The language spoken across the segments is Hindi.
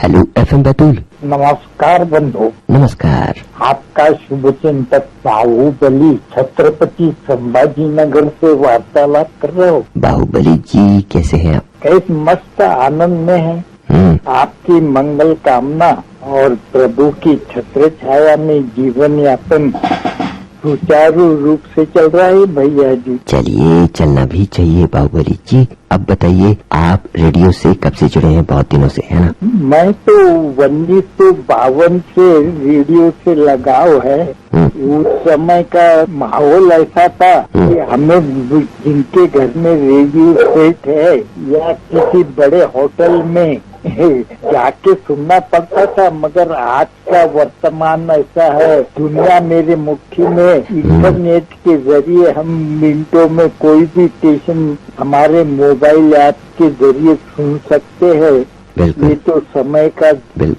Hello FM Betul. नमस्कार बंधु। नमस्कार। आपका शुभ चिंतक बाहुबली छत्रपति संभाजी नगर से वार्तालाप कर रहे हो। बाहुबली जी कैसे हैं आप? एक मस्त आनंद में है। आपकी मंगल कामना और प्रभु की छत्र छाया में जीवन यापन सुचारू रूप से चल रहा है भैया जी। चलिए, चलना भी चाहिए बाहुबली जी। अब बताइए, आप रेडियो से कब से जुड़े हैं? बहुत दिनों से, है ना? मैं तो 1952 से रेडियो से लगाव है। उस समय का माहौल ऐसा था कि हमें जिनके घर में रेडियो सेट है या किसी बड़े होटल में जाके सुनना पड़ता था, मगर आज का वर्तमान ऐसा है, दुनिया मेरे मुट्ठी में, इंटरनेट के जरिए हम मिनटों में कोई भी स्टेशन हमारे मोबाइल ऐप के जरिए सुन सकते हैं। ये तो समय का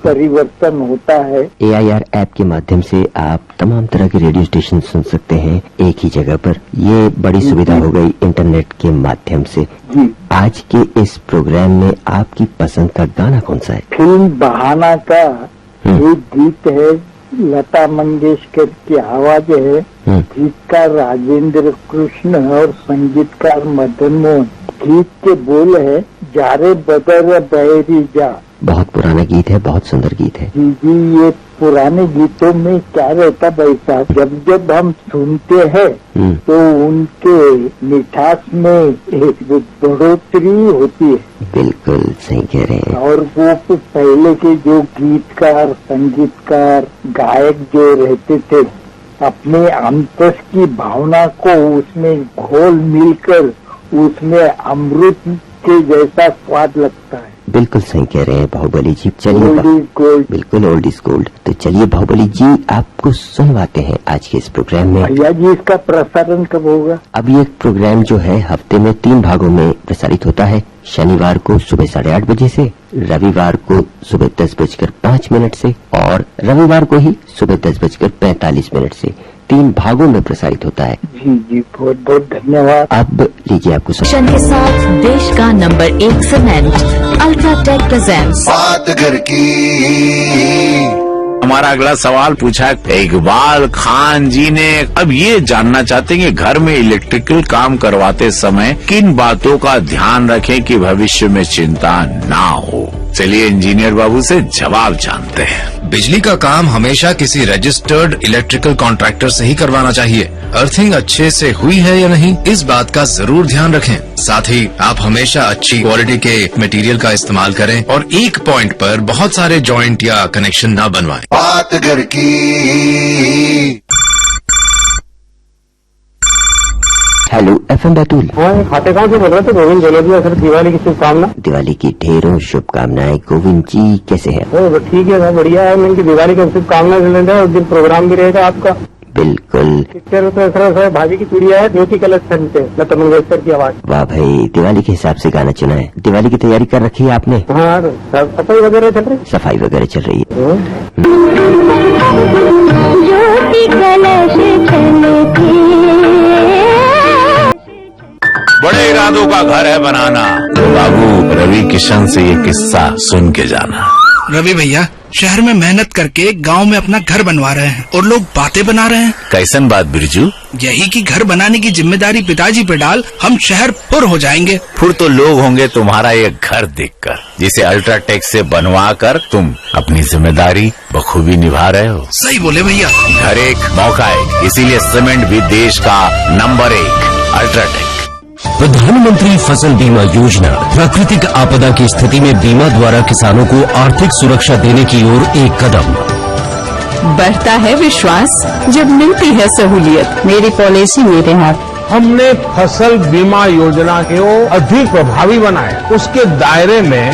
परिवर्तन होता है। AIR ऐप के माध्यम से आप तमाम तरह के रेडियो स्टेशन सुन सकते हैं एक ही जगह पर। ये बड़ी सुविधा हो गई इंटरनेट के माध्यम से। आज के इस प्रोग्राम में आपकी पसंद का गाना कौन सा है? फिल्म बहाना का एक गीत है, लता मंगेशकर की आवाज है, गीतकार राजेंद्र कृष्ण और संगीतकार मदन मोहन। गीत के बोल है, जा रे बदर बहरी जा। बहुत पुराना गीत है, बहुत सुंदर गीत है। जी, ये पुराने गीतों में क्या रहता भाई साहब, जब हम सुनते हैं तो उनके मिठास में एक बढ़ोतरी होती है। बिल्कुल सही कह रहे हैं। और वो पहले के जो गीतकार, संगीतकार, गायक जो रहते थे, अपने अंतस की भावना को उसमें घोल मिलकर उसमें अमृत के जैसा स्वाद लगता है। बिल्कुल सही कह रहे हैं बाहुबली जी। चलिए, बिल्कुल ओल्ड इज गोल्ड। तो चलिए बाहुबली जी, आपको सुनवाते हैं आज के इस प्रोग्राम में। भैया जी, इसका प्रसारण कब होगा? अब ये प्रोग्राम जो है हफ्ते में 3 भागों में प्रसारित होता है। शनिवार को सुबह 8:30 बजे से, रविवार को सुबह 10:05 से और रविवार को ही सुबह 10:45 से 3 भागों में प्रसारित होता है। जी, बहुत बहुत धन्यवाद। अब लीजिए आपको मिशन के साथ देश का नंबर 1 सीमेंट अल्ट्राटेक प्रेजेंट्स बात घर की। हमारा अगला सवाल पूछा इकबाल खान जी ने। अब ये जानना चाहते हैं कि घर में इलेक्ट्रिकल काम करवाते समय किन बातों का ध्यान रखें कि भविष्य में चिंता ना हो। चलिए इंजीनियर बाबू से जवाब जानते हैं। बिजली का काम हमेशा किसी रजिस्टर्ड इलेक्ट्रिकल कॉन्ट्रैक्टर से ही करवाना चाहिए। अर्थिंग अच्छे से हुई है या नहीं, इस बात का जरूर ध्यान रखें। साथ ही आप हमेशा अच्छी क्वालिटी के मटेरियल का इस्तेमाल करें और एक पॉइंट पर बहुत सारे जॉइंट या कनेक्शन न बनवाएं। बात घर की। Hello FM Betul. हाँ, खाते कहाँ से बोल रहे थे? गोविंद जलेबिया सर, दिवाली की शुभकामना। दिवाली की ढेरों शुभकामनाएं। गोविंद जी कैसे हैं? ठीक है, बढ़िया है। मैं दिवाली की शुभकामना लेना है। उस दिन प्रोग्राम भी रहेगा आपका। बिल्कुल। पिक्चर तो भाभी की चूड़िया है, ज्योति कलेक्शन से, लता मंगेशकर की आवाज। वाह भाई, दिवाली के हिसाब से गाना चुना है। दिवाली की तैयारी कर रखी है आपने? हाँ, सफाई वगैरह चल रही? सफाई वगैरह चल रही है। बड़े इरादों का घर है बनाना। बाबू रवि किशन से ये किस्सा सुन के जाना। रवि भैया शहर में मेहनत करके गांव में अपना घर बनवा रहे हैं और लोग बातें बना रहे हैं। कैसन बात बिरजू? यही कि घर बनाने की जिम्मेदारी पिताजी पे डाल हम शहर पुर हो जाएंगे। फिर तो लोग होंगे तुम्हारा ये घर देखकर, जिसे अल्ट्राटेक से बनवा कर तुम अपनी जिम्मेदारी बखूबी निभा रहे हो। सही बोले भैया। घर एक मौका है, इसीलिए सीमेंट भी देश का नंबर 1 अल्ट्राटेक। प्रधानमंत्री फसल बीमा योजना प्राकृतिक आपदा की स्थिति में बीमा द्वारा किसानों को आर्थिक सुरक्षा देने की ओर एक कदम। बढ़ता है विश्वास जब मिलती है सहूलियत। मेरी पॉलिसी मेरे हाथ। हमने फसल बीमा योजना को अधिक प्रभावी बनाया, उसके दायरे में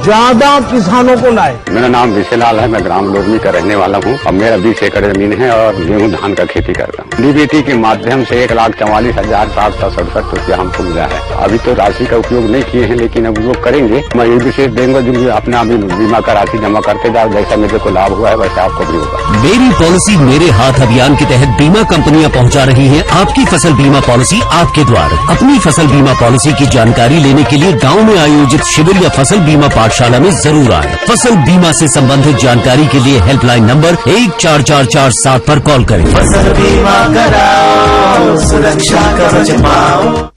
ज्यादा किसानों को लाए। मेरा नाम विशेलाल है, मैं ग्राम लोरमी का रहने वाला हूँ। अब मेरा 20 एकड़ जमीन है और गेहूं धान का खेती करता हूँ। डीबीटी के माध्यम से 1,44,767 रुपया हमको मिला है। अभी तो राशि का उपयोग नहीं किए हैं, लेकिन अब उपयोग करेंगे। मैं ये विशेष देंगे जो अपना अभी बीमा का राशि जमा करते जाओ, जैसा मेरे को लाभ हुआ है वैसा आपको भी होगा। मेरी पॉलिसी मेरे हाथ अभियान के तहत बीमा कंपनियां पहुंचा रही हैं आपकी फसल बीमा पॉलिसी आपके द्वार। अपनी फसल बीमा पॉलिसी की जानकारी लेने के लिए गाँव में आयोजित शिविर या फसल बीमा पाठ पाठशाला में जरूर आए। फसल बीमा से संबंधित जानकारी के लिए हेल्पलाइन नंबर 14447 पर कॉल करें। फसल बीमा कराओ, सुरक्षा कवच पाओ।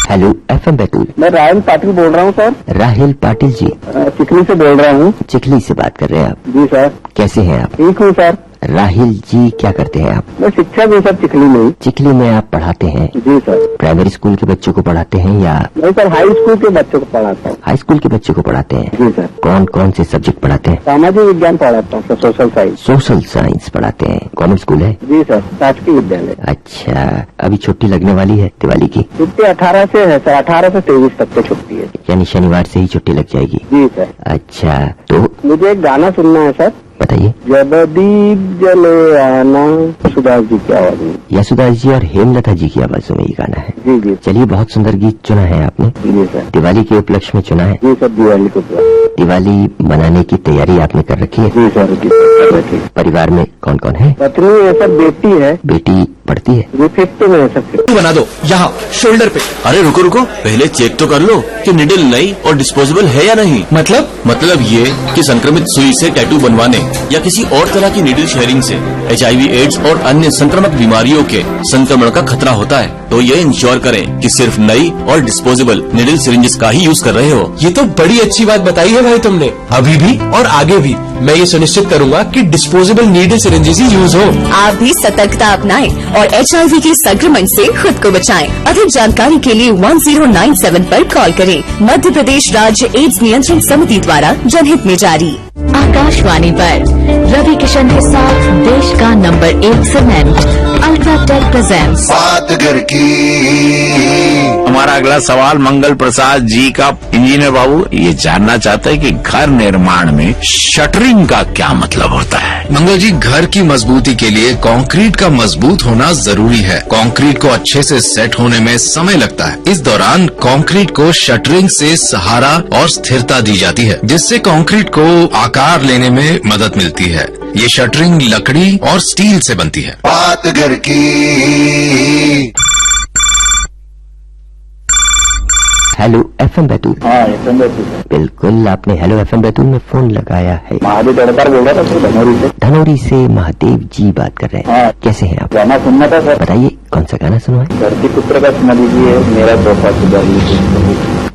Hello FM Betul. मैं राहुल पाटिल बोल रहा हूँ सर। राहुल पाटिल जी चिखली से बोल रहा हूँ। चिखली से बात कर रहे हैं आप? जी सर। कैसे हैं आप? ठीक हूँ सर। राहुल जी क्या करते हैं आप? मैं शिक्षक हूँ सर चिखली में। चिखली में आप पढ़ाते हैं? जी सर। प्राइमरी स्कूल के बच्चों को पढ़ाते हैं या? नहीं सर, हाई स्कूल के बच्चों को पढ़ाता हूँ। हाई स्कूल के बच्चों को पढ़ाते हैं? जी सर। कौन कौन से सब्जेक्ट पढ़ाते हैं? सामाजिक विज्ञान पढ़ाता हूँ sir, social science. Social science पढ़ाते हैं। गवर्नमेंट स्कूल है? जी सर, शासकीय विद्यालय। अच्छा, अभी छुट्टी लगने वाली है दिवाली की? छुट्टी 18 से है सर, 18 से 23 तक की छुट्टी है। यानी शनिवार से ही छुट्टी लग जाएगी? जी सर। अच्छा, तो मुझे एक गाना सुनना है सर। बताइए। जब दीप जले आना, यशुदास जी की आवाज में। यशुदास जी और हेमलता जी की आवाजों में ये गाना है? जी जी। चलिए, बहुत सुंदर गीत चुना है आपने। जी सर। दिवाली के उपलक्ष्य में चुना है? जी सर, दिवाली को। दिवाली मनाने की तैयारी आपने कर रखी है? जी सर, कर रखी है। परिवार में कौन कौन है? पत्नी है सर, बेटी है। बेटी पढ़ती है? जी, 5th में है सर। बना दो यहाँ शोल्डर पे। अरे रुको रुको, पहले चेक तो कर लो कि निडल नई और डिस्पोजेबल है या नहीं। मतलब ये कि संक्रमित सुई से टैटू बनवाने या किसी और तरह की निडल शेयरिंग से HIV, एड्स और अन्य संक्रामक बीमारियों के संक्रमण का खतरा होता है। तो ये इंश्योर करें कि सिर्फ नई और डिस्पोजेबल निडल सिरिंजेस का ही यूज कर रहे हो। ये तो बड़ी अच्छी बात बताई है भाई तुमने। अभी भी और आगे भी मैं ये सुनिश्चित करूंगा कि डिस्पोजेबल नीडल सिरिंजेस ही यूज हो। आप भी सतर्कता अपनाएं और HIV के संक्रमण से खुद को बचाएं। अधिक जानकारी के लिए 1097 पर कॉल करें। मध्य प्रदेश राज्य एड्स नियंत्रण समिति द्वारा जनहित में जारी। आकाशवाणी पर रवि किशन के साथ देश का नंबर 1 सीमेंट अल्ट्राटेक प्रेजेंट्स बात घर की। हमारा अगला सवाल मंगल प्रसाद जी का। इंजीनियर बाबू ये जानना चाहते हैं कि घर निर्माण में शटरिंग का क्या मतलब होता है? मंगल जी, घर की मजबूती के लिए कंक्रीट का मजबूत होना जरूरी है। कंक्रीट को अच्छे से सेट होने में समय लगता है। इस दौरान कंक्रीट को शटरिंग से सहारा और स्थिरता दी जाती है, जिससे कंक्रीट को आकार लेने में मदद मिलती है। ये शटरिंग लकड़ी और स्टील से बनती है। बात घर की। Hello FM Betul. हाँ, FM बैतूल। बिल्कुल, आपने हेलो FM बैतूल में फोन लगाया है। महादेव तड़कर बोल रहा था सर, धनौरी से। धनौरी से महादेव जी बात कर रहे हैं। हाँ। कैसे हैं आप? गाना सुनना था सर। बताइए, कौन सा गाना सुनवाए? धरती पुत्र का सुना दीजिए, मेरा तोहफा खुदा ही।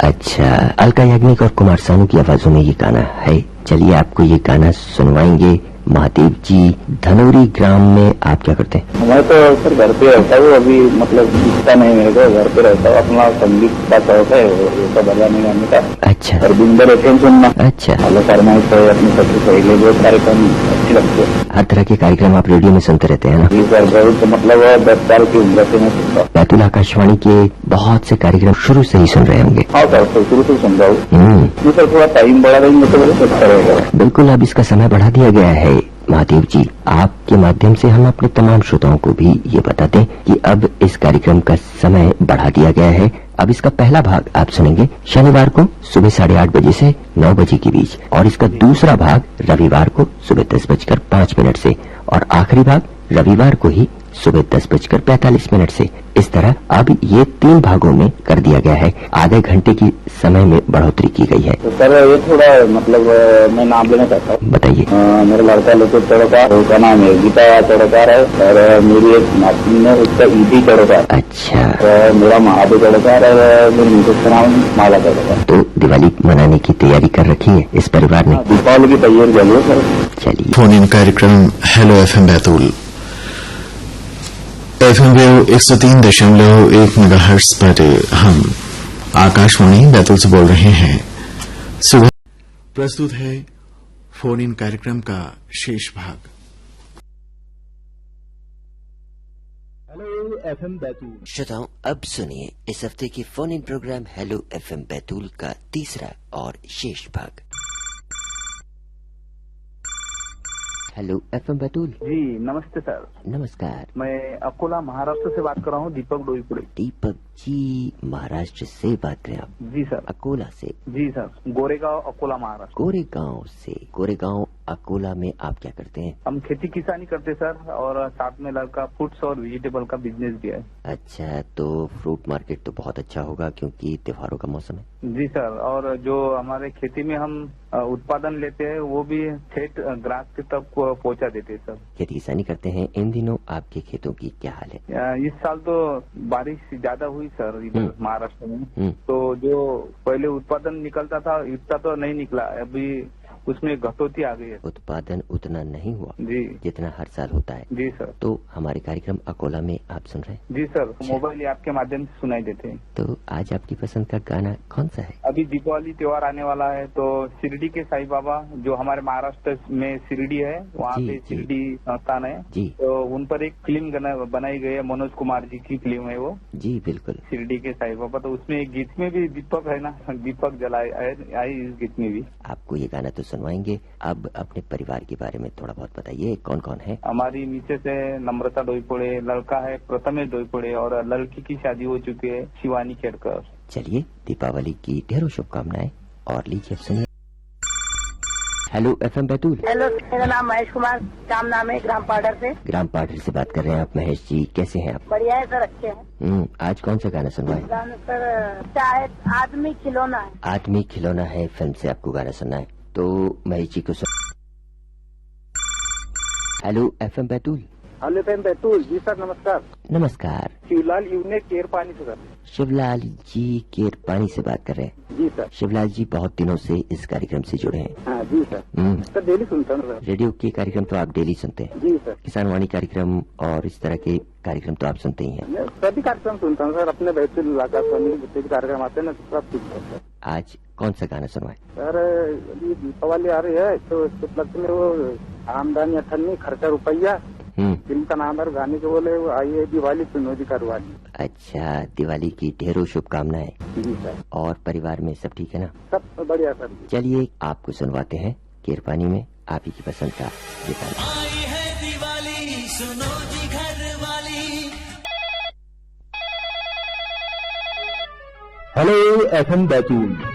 अच्छा, अलका याग्निक और कुमार सानू की आवाजों में ये गाना है। चलिए, आपको ये गाना सुनवाएंगे। महादेव जी, धनौरी ग्राम में आप क्या करते हैं? मैं तो सर घर पे रहता हूँ, अभी मतलब दिखता नहीं मेरे को, घर पे रहता हूँ। अपना संगीत का शौक है, ये सब बजाने गाने का। अच्छा। और बिंदर FM सुनना। अच्छा। हेलो फरमाइश है अपनी सबसे पहले, बहुत कार्यक्रम अच्छी लगती है। हर तरह के कार्यक्रम आप रेडियो में सुनते रहते हैं ना? जी सर, बहुत मतलब 10 साल की उम्र से मैं सुनता हूँ। बैतूल आकाशवाणी के बहुत से कार्यक्रम शुरू से ही सुन रहे होंगे। हाँ सर, शुरू से सुन रहा हूँ। जी सर, थोड़ा टाइम बढ़ा देंगे तो बहुत अच्छा रहेगा। बिल्कुल, अब इसका समय बढ़ा दिया गया है। महादेव जी, आपके माध्यम से हम अपने तमाम श्रोताओं को भी ये बता दें कि अब इस कार्यक्रम का समय बढ़ा दिया गया है। अब इसका पहला भाग आप सुनेंगे शनिवार को सुबह 8:30 बजे से 9 बजे के बीच, और इसका दूसरा भाग रविवार को सुबह 10:05 से, और आखिरी भाग रविवार को ही सुबह 10:45 से। इस तरह अब ये 3 भागों में कर दिया गया है। आधे घंटे की समय में बढ़ोतरी की गई है। तो सर ये थोड़ा मतलब मैं नाम लेना चाहता हूँ। बताइए। मेरा लड़का लोकेश चौड़कार, उसका नाम है गीता चौड़कार है, और मेरी एक नातिन है, उसका ईटी चौड़कार। अच्छा। मेरा महादेव चौड़कार है, मेरी मिसेज का नाम माला चौड़कार। तो दिवाली मनाने की तैयारी कर रखी है इस परिवार ने? दीपावली की तैयारी चलिए सर। चलिए। फोन इन कार्यक्रम hello FM Betul. FM wave 103.1 megahertz पर हम आकाशवाणी बैतूल से बोल रहे हैं। सुबह प्रस्तुत है फोन इन कार्यक्रम का शेष भाग। Hello FM Betul. श्रोताओं, अब सुनिए इस हफ्ते के phone in program hello FM Betul का तीसरा और शेष भाग। Hello FM Betul. जी नमस्ते सर। नमस्कार। मैं अकोला महाराष्ट्र से बात कर रहा हूँ, दीपक डोईपुरे। दीपक जी, महाराष्ट्र से बात करें आप? जी सर। अकोला से? जी सर, गोरेगांव अकोला महाराष्ट्र। गोरेगांव से। गोरेगांव अकोला में आप क्या करते हैं? हम खेती किसानी करते सर, और साथ में लड़का फ्रूट्स और वेजिटेबल का बिजनेस भी है। अच्छा, तो फ्रूट मार्केट तो बहुत अच्छा होगा क्योंकि त्योहारों का मौसम है। जी सर, और जो हमारे खेती में हम उत्पादन लेते हैं वो भी ठेठ ग्राहक के तक पहुंचा देते हैं सर। खेती किसानी करते हैं। इन दिनों आपके खेतों की क्या हाल है? इस साल तो बारिश ज्यादा हुई सर इधर महाराष्ट्र में, तो जो पहले उत्पादन निकलता था इतना तो नहीं निकला, अभी उसमें घटोती आ गई है। उत्पादन उतना नहीं हुआ जी जितना हर साल होता है। जी सर। तो हमारे कार्यक्रम अकोला में आप सुन रहे हैं? जी सर, मोबाइल ऐप के माध्यम से सुनाई देते हैं। तो आज आपकी पसंद का गाना कौन सा है? अभी दीपावली त्योहार आने वाला है, तो शिरडी के साईं बाबा जो हमारे महाराष्ट्र में शिरडी है, वहाँ पे शिरडी संस्थान है जी, तो उन पर एक फिल्म बनाई गई है, मनोज कुमार जी की फिल्म है वो। जी बिल्कुल, शिरडी के साईं बाबा। तो उसमें एक गीत में भी दीपक है ना, दीपक जलाए आई इस गीत में भी। आपको ये गाना तो सुनवाएंगे। अब अपने परिवार के बारे में थोड़ा बहुत बताइए, कौन कौन है? हमारी नीचे से नम्रता डोईपोड़े, लड़का है प्रथमेश डोईपोड़े और लड़की की शादी हो चुकी है शिवानी खेड़कर। चलिए दीपावली की ढेरों शुभकामनाएं और लीजिए सुनिए। Hello FM Betul. हेलो, मेरा नाम महेश कुमार, काम नाम है, ग्राम पाडर से। ग्राम पाडर से बात कर रहे हैं आप महेश जी, कैसे हैं आप? बढ़िया है सर, अच्छे हैं। आज कौन सा गाना सुनवाएं? गाना सर चाहे आदमी खिलौना है। आदमी खिलौना है फिल्म से आपको गाना सुनना है, तो महेश जी को hello FM Betul. Hello FM Betul ji sir, नमस्कार। नमस्कार। शिवलाल यूने केरपानी से सर। शिवलाल जी केरपानी से बात कर रहे हैं? जी सर। शिवलाल जी बहुत दिनों से इस कार्यक्रम से जुड़े हैं। हाँ जी सर। सर डेली सुनता हूँ सर। रेडियो के कार्यक्रम तो आप डेली सुनते हैं? जी सर। किसान वाणी कार्यक्रम और इस तरह के कार्यक्रम तो आप सुनते ही हैं? सभी कार्यक्रम सुनता हूँ सर, अपने बैतूल आकाशवाणी जितने भी कार्यक्रम आते हैं ना सब सुनता हूँ सर। आज कौन सा गाना सुनवाएं? सर अभी दीपावली आ रही है तो इसके उपलक्ष्य में वो आमदनी 98 खर्चा रुपया, फिल्म का नाम है, गाने के बोले वो आई है दिवाली सुनो जी करवाली। अच्छा, दिवाली की ढेरों शुभकामनाएं। जी सर। और परिवार में सब ठीक है ना? सब बढ़िया सर। चलिए आपको सुनवाते हैं केरपानी में आप ही की पसंद का ये गाना। आई है दिवाली सुनो जी घर वाली। Hello FM Betul.